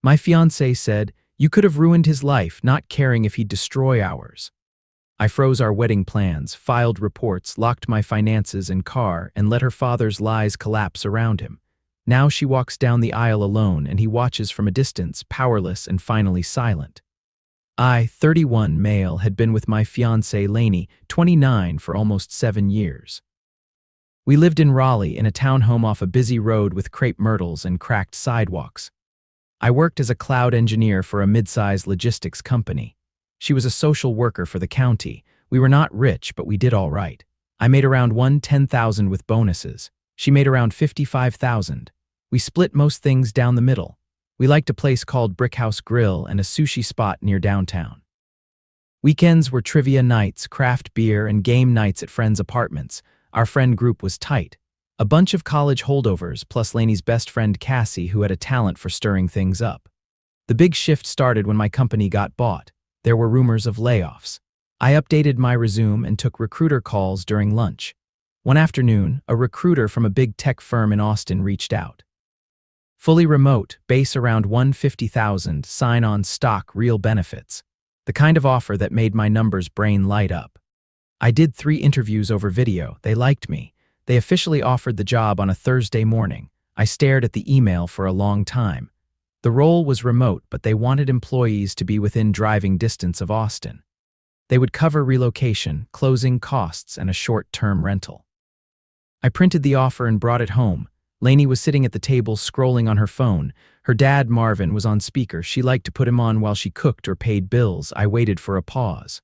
My fiancé said, "You could have ruined his life, not caring if he'd destroy ours." I froze our wedding plans, filed reports, locked my finances and car, and let her father's lies collapse around him. Now she walks down the aisle alone, and he watches from a distance, powerless and finally silent. I, 31, male, had been with my fiancée Lainey, 29, for almost 7 years. We lived in Raleigh in a townhome off a busy road with crepe myrtles and cracked sidewalks. I worked as a cloud engineer for a mid-sized logistics company. She was a social worker for the county. We were not rich, but we did all right. I made around $110,000 with bonuses. She made around $55,000. We split most things down the middle. We liked a place called Brickhouse Grill and a sushi spot near downtown. Weekends were trivia nights, craft beer, and game nights at friends' apartments. Our friend group was tight. A bunch of college holdovers, plus Lainey's best friend Cassie, who had a talent for stirring things up. The big shift started when my company got bought. There were rumors of layoffs. I updated my resume and took recruiter calls during lunch. One afternoon, a recruiter from a big tech firm in Austin reached out. Fully remote, base around $150,000, sign-on stock, real benefits. The kind of offer that made my numbers brain light up. I did 3 interviews over video. They liked me. They officially offered the job on a Thursday morning. I stared at the email for a long time. The role was remote, but they wanted employees to be within driving distance of Austin. They would cover relocation, closing costs, and a short-term rental. I printed the offer and brought it home. Lainey was sitting at the table scrolling on her phone. Her dad, Marvin, was on speaker. She liked to put him on while she cooked or paid bills. I waited for a pause.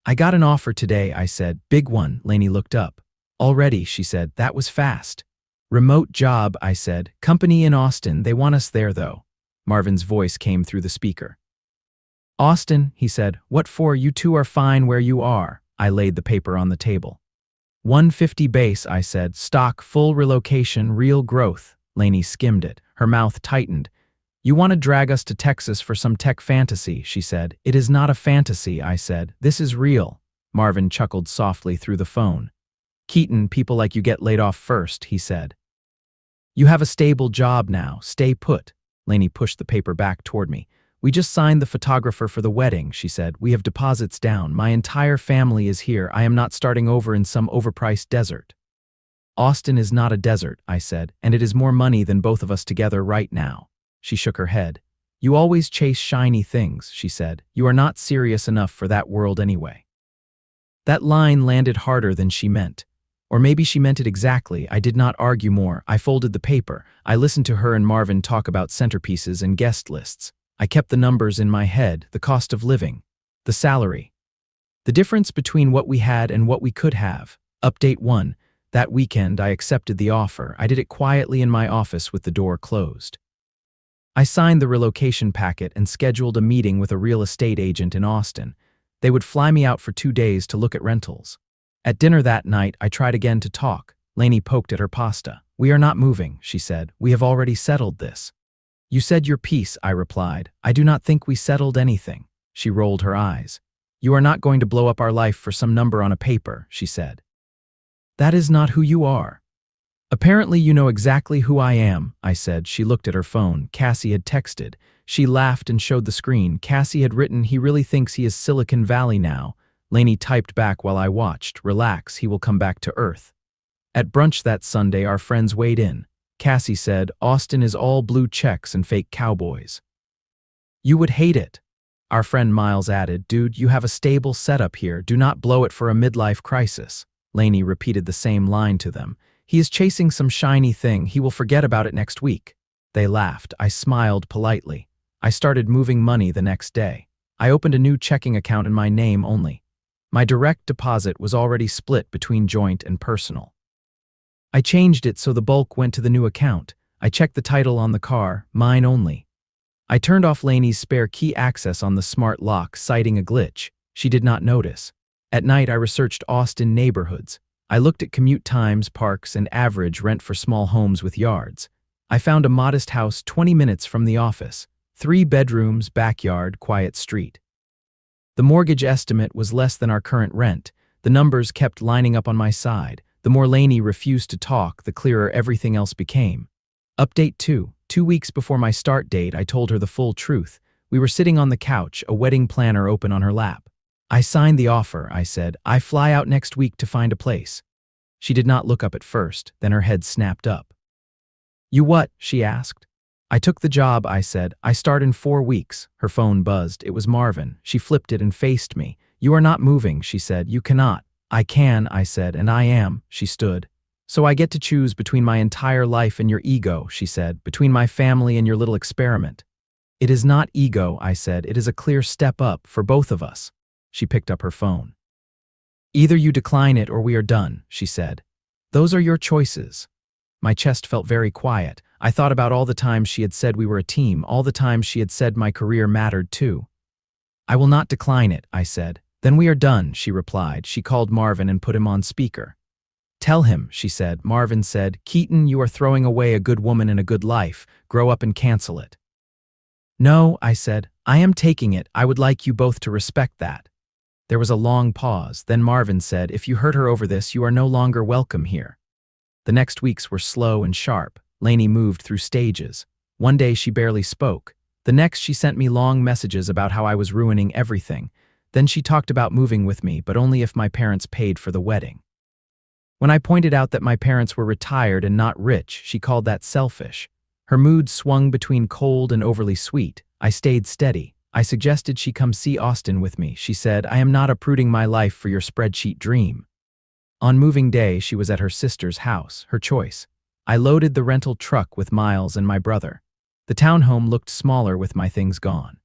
"I got an offer today," I said. "Big one." Lainey looked up. "Already," she said. "That was fast." "Remote job," I said. "Company in Austin. They want us there, though." Marvin's voice came through the speaker. "Austin," he said. "What for? You two are fine where you are." I laid the paper on the table. $150 base, I said. "Stock, full relocation, real growth." Lainey skimmed it. Her mouth tightened. "You want to drag us to Texas for some tech fantasy," she said. "It is not a fantasy," I said. "This is real." Marvin chuckled softly through the phone. "Keaton, people like you get laid off first," he said. "You have a stable job now. Stay put." Lainey pushed the paper back toward me. "We just signed the photographer for the wedding," she said. "We have deposits down. My entire family is here. I am not starting over in some overpriced desert." "Austin is not a desert," I said, "and it is more money than both of us together right now." She shook her head. "You always chase shiny things," she said. "You are not serious enough for that world anyway." That line landed harder than she meant. Or maybe she meant it exactly. I did not argue more. I folded the paper. I listened to her and Marvin talk about centerpieces and guest lists. I kept the numbers in my head, the cost of living, the salary, the difference between what we had and what we could have. Update 1. That weekend, I accepted the offer. I did it quietly in my office with the door closed. I signed the relocation packet and scheduled a meeting with a real estate agent in Austin. They would fly me out for 2 days to look at rentals. At dinner that night, I tried again to talk. Lainey poked at her pasta. "We are not moving," she said. "We have already settled this." "You said your piece," I replied. "I do not think we settled anything." She rolled her eyes. "You are not going to blow up our life for some number on a paper," she said. "That is not who you are." "Apparently you know exactly who I am," I said. She looked at her phone. Cassie had texted. She laughed and showed the screen. Cassie had written, "He really thinks he is Silicon Valley now." Lainey typed back while I watched, "Relax, he will come back to Earth." At brunch that Sunday, our friends weighed in. Cassie said, "Austin is all blue checks and fake cowboys." "You would hate it." Our friend Miles added, "Dude, you have a stable setup here. Do not blow it for a midlife crisis." Lainey repeated the same line to them. "He is chasing some shiny thing. He will forget about it next week." They laughed. I smiled politely. I started moving money the next day. I opened a new checking account in my name only. My direct deposit was already split between joint and personal. I changed it so the bulk went to the new account. I checked the title on the car, mine only. I turned off Lainey's spare key access on the smart lock, citing a glitch. She did not notice. At night, I researched Austin neighborhoods. I looked at commute times, parks, and average rent for small homes with yards. I found a modest house 20 minutes from the office. 3 bedrooms, backyard, quiet street. The mortgage estimate was less than our current rent. The numbers kept lining up on my side. The more Lainey refused to talk, the clearer everything else became. Update 2. 2 weeks before my start date, I told her the full truth. We were sitting on the couch, a wedding planner open on her lap. I signed the offer, I said. I fly out next week to find a place. She did not look up at first, then her head snapped up. You what? She asked. I took the job, I said. I start in 4 weeks. Her phone buzzed. It was Marvin. She flipped it and faced me. You are not moving, she said. You cannot. I can, I said, and I am. She stood. So I get to choose between my entire life and your ego, she said, between my family and your little experiment. It is not ego, I said. It is a clear step up for both of us. She picked up her phone. Either you decline it or we are done, she said. Those are your choices. My chest felt very quiet. I thought about all the times she had said we were a team, all the times she had said my career mattered too. I will not decline it, I said. Then we are done, she replied. She called Marvin and put him on speaker. Tell him, she said. Marvin said, Keaton, you are throwing away a good woman and a good life. Grow up and cancel it. No, I said. I am taking it. I would like you both to respect that. There was a long pause. Then Marvin said, if you hurt her over this, you are no longer welcome here. The next weeks were slow and sharp. Lainey moved through stages. One day she barely spoke. The next she sent me long messages about how I was ruining everything. Then she talked about moving with me, but only if my parents paid for the wedding. When I pointed out that my parents were retired and not rich, she called that selfish. Her mood swung between cold and overly sweet. I stayed steady. I suggested she come see Austin with me. She said, I am not uprooting my life for your spreadsheet dream. On moving day, she was at her sister's house, her choice. I loaded the rental truck with Miles and my brother. The townhome looked smaller with my things gone.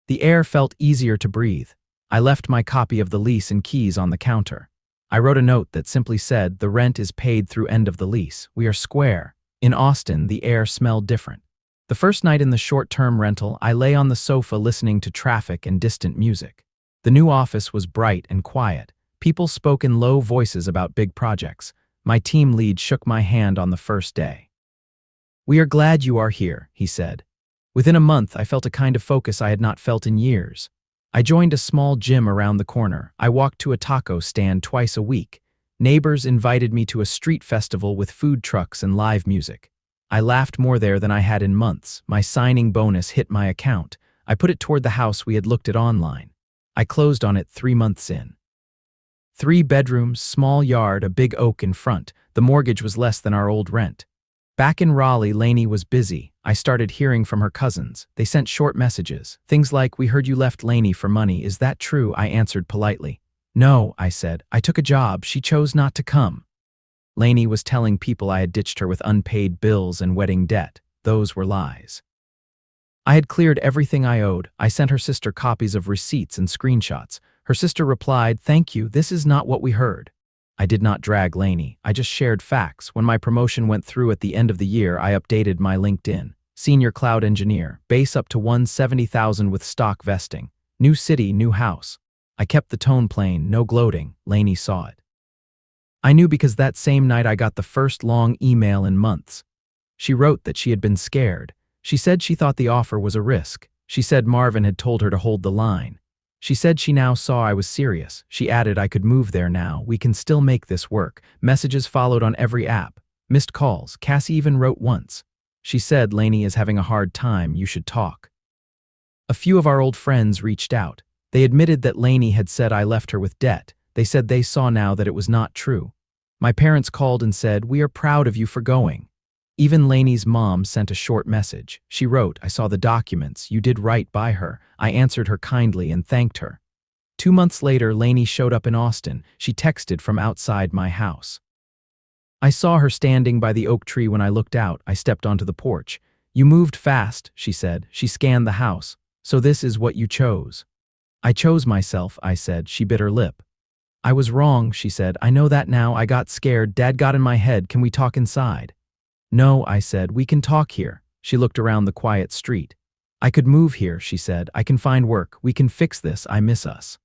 The air felt easier to breathe. I left my copy of the lease and keys on the counter. I wrote a note that simply said, the rent is paid through end of the lease. We are square. In Austin, the air smelled different. The first night in the short-term rental, I lay on the sofa listening to traffic and distant music. The new office was bright and quiet. People spoke in low voices about big projects. My team lead shook my hand on the first day. We are glad you are here, he said. Within a month, I felt a kind of focus I had not felt in years. I joined a small gym around the corner. I walked to a taco stand twice a week. Neighbors invited me to a street festival with food trucks and live music. I laughed more there than I had in months. My signing bonus hit my account. I put it toward the house we had looked at online. I closed on it 3 months in. 3 bedrooms, small yard, a big oak in front. The mortgage was less than our old rent. Back in Raleigh, Lainey was busy. I started hearing from her cousins. They sent short messages. Things like, we heard you left Lainey for money. Is that true? I answered politely. No, I said. I took a job. She chose not to come. Lainey was telling people I had ditched her with unpaid bills and wedding debt. Those were lies. I had cleared everything I owed. I sent her sister copies of receipts and screenshots. Her sister replied, thank you, this is not what we heard. I did not drag Lainey. I just shared facts. When my promotion went through at the end of the year, I updated my LinkedIn. Senior cloud engineer, base up to 170,000 with stock vesting. New city, new house. I kept the tone plain, no gloating. Lainey saw it. I knew because that same night I got the first long email in months. She wrote that she had been scared. She said she thought the offer was a risk. She said Marvin had told her to hold the line. She said she now saw I was serious. She added I could move there now. We can still make this work. Messages followed on every app. Missed calls. Cassie even wrote once. She said Lainey is having a hard time. You should talk. A few of our old friends reached out. They admitted that Lainey had said I left her with debt. They said they saw now that it was not true. My parents called and said, we are proud of you for going. Even Lainey's mom sent a short message. She wrote, I saw the documents. You did right by her. I answered her kindly and thanked her. 2 months later, Lainey showed up in Austin. She texted from outside my house. I saw her standing by the oak tree when I looked out. I stepped onto the porch. You moved fast, she said. She scanned the house. So this is what you chose. I chose myself, I said. She bit her lip. I was wrong, she said. I know that now. I got scared. Dad got in my head. Can we talk inside? No, I said. We can talk here. She looked around the quiet street. I could move here, she said. I can find work. We can fix this. I miss us.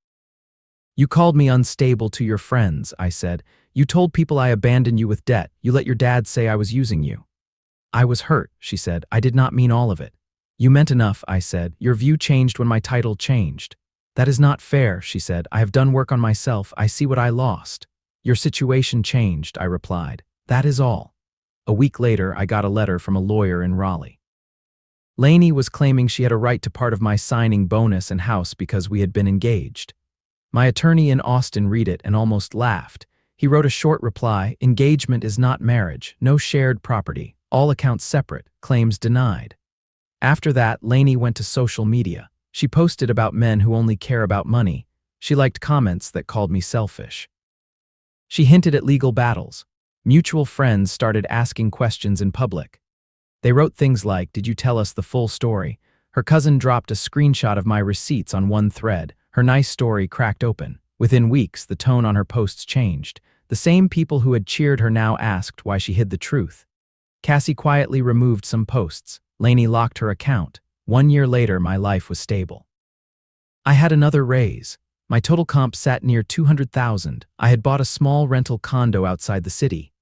You called me unstable to your friends, I said. You told people I abandoned you with debt. You let your dad say I was using you. I was hurt, she said. I did not mean all of it. You meant enough, I said. Your view changed when my title changed. That is not fair, she said. I have done work on myself. I see what I lost. Your situation changed, I replied. That is all. A week later, I got a letter from a lawyer in Raleigh. Lainey was claiming she had a right to part of my signing bonus and house because we had been engaged. My attorney in Austin read it and almost laughed. He wrote a short reply: engagement is not marriage, no shared property, all accounts separate, claims denied. After that, Lainey went to social media. She posted about men who only care about money. She liked comments that called me selfish. She hinted at legal battles. Mutual friends started asking questions in public. They wrote things like, "Did you tell us the full story?" Her cousin dropped a screenshot of my receipts on one thread. Her nice story cracked open. Within weeks, the tone on her posts changed. The same people who had cheered her now asked why she hid the truth. Cassie quietly removed some posts. Lainey locked her account. 1 year later, my life was stable. I had another raise. My total comp sat near 200,000. I had bought a small rental condo outside the city.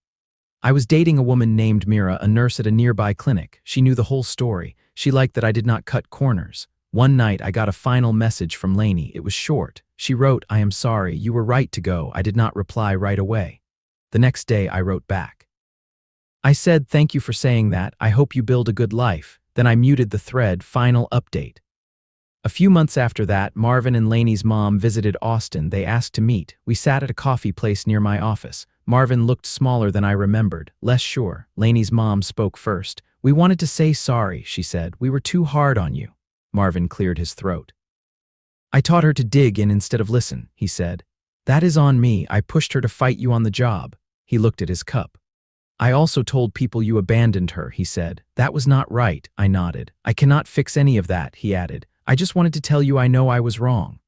I was dating a woman named Mira, a nurse at a nearby clinic. She knew the whole story. She liked that I did not cut corners. One night, I got a final message from Lainey. It was short. She wrote, "I am sorry, you were right to go." I did not reply right away. The next day, I wrote back. I said, "Thank you for saying that. I hope you build a good life." Then I muted the thread, final update. A few months after that, Marvin and Lainey's mom visited Austin. They asked to meet. We sat at a coffee place near my office. Marvin looked smaller than I remembered, less sure. Lainey's mom spoke first. "We wanted to say sorry," she said. "We were too hard on you." Marvin cleared his throat. "I taught her to dig in instead of listen," he said. "That is on me. I pushed her to fight you on the job." He looked at his cup. "I also told people you abandoned her," he said. "That was not right," I nodded. "I cannot fix any of that," he added. "I just wanted to tell you I know I was wrong."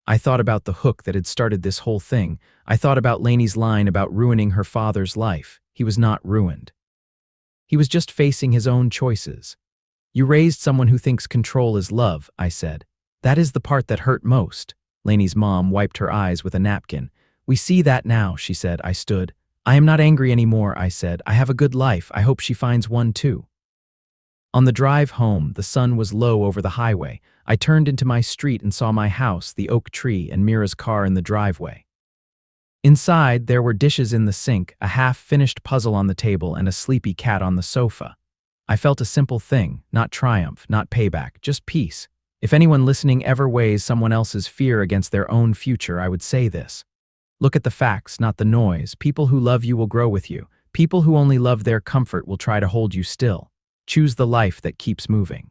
I thought about the hook that had started this whole thing. I thought about Lainey's line about ruining her father's life. He was not ruined. He was just facing his own choices. "You raised someone who thinks control is love," I said. "That is the part that hurt most." Lainey's mom wiped her eyes with a napkin. "We see that now," she said. I stood. "I am not angry anymore," I said. "I have a good life. I hope she finds one too." On the drive home, the sun was low over the highway. I turned into my street and saw my house, the oak tree, and Mira's car in the driveway. Inside, there were dishes in the sink, a half-finished puzzle on the table, and a sleepy cat on the sofa. I felt a simple thing, not triumph, not payback, just peace. If anyone listening ever weighs someone else's fear against their own future, I would say this. Look at the facts, not the noise. People who love you will grow with you. People who only love their comfort will try to hold you still. Choose the life that keeps moving.